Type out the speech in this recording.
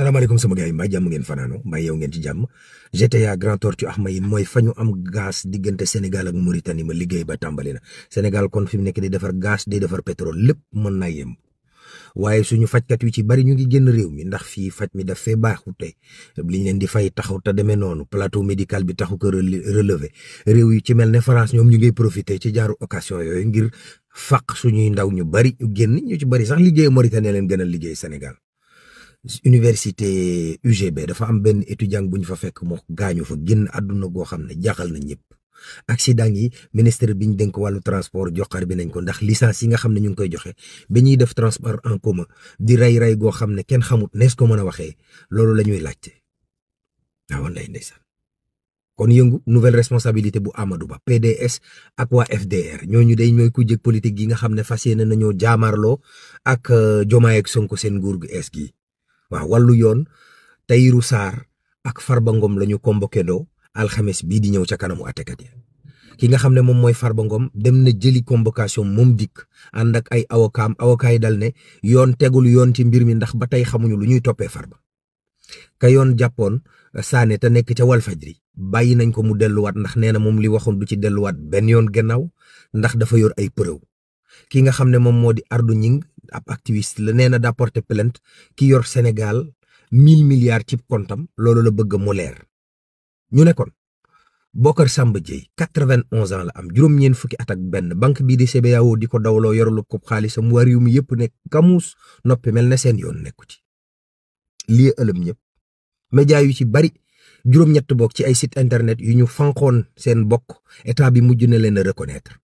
salaamaaleykum sama gars yi mbaa jàmm ngeen fanaano mbaa yow ngeen ci jàmm GTA Grand Tortue Ahmeyim mooy fa ñu am gaz diggante Sénégal ak Mauritanie ma liggéey ba tàmbali na Sénégal kon fi mu nekk di defar gaz di defar pétrole lépp mën naa yem waaye suñu fajkat yu ci bari ñu ngi génn réew mi ndax fii faj mi daf fee baaxu tey liñ leen di fay taxaw te demee noonu plateau médical bi taxu ko relevé réew yu ci mel ne France ñoom ñu ngi profité ci jaaru occasion yooyu ngir faq suñuy ndaw ñu bari ñu génn ñu ci bari sax liggéey Mauritanie leen gën a liggéey Sénégal. Université UGB dafa am benn étudiant bu ñu fa fekk moo gaañu fa génn àdduna goo xam ne jaaxal na ñëpp accident yi ministre bi ñu dénk wàllu transport joxar bi nañ ko ndax licence yi nga xam ne ñu ngi koy joxe ba ñuy def transport en commun di rey goo xam ne kenn xamut nees ko mën a waxee loolu la ñuy laajte waaw lay ndeysaan kon yëngu nouvelle responsabilité bu Amadou Ba PDS ak waa FDR ñooñu day ñooy ku jëg politique yi nga xam ne fas yéene nañoo jaamaarloo ak Diomaye ak Sonko seen nguur gu ees gi waaw wàllu yoon Tahirou Sarr ak Farba Ngom la ñu convoqué doo alxames bii di ñëw ca kanamu àttekat yi ki nga xam ne moom mooy Farba Ngom dem na jëli convocation moom dikk ànd ak ay avocat yi dal ne yoon tegul yoon ci mbir mi ndax ba tey xamuñu lu ñuy toppee Farba ka yoon jàppoon Sané te nekk ca Walfadjri bàyyi nañ ko mu delluwaat ndax nee na moom li waxoon du ci delluwaat benn yoon gannaaw ndax dafa yor ay preuve ki nga xam ne moom moo di Ardo Ñing ab activiste la nee na daa porter plainte ki yor Sénégal 1000 milliards ci kontam loolu la bëgg mu leer ñu ne kon Bocar Samba Dièye 91 ans la am juróom-ñeent fukki at ak benn banque bii di CBAO di ko dawloo yorulu ko xaalisam waa réew mi yëpp nekk kamuus noppi mel ne seen yoon nekku ci lii ëlëm ñëpp média yu ci bari juróom-ñett bokk ci ay site internet yu ñu fanqoon seen bokk état bi mujj na leen a reconnaître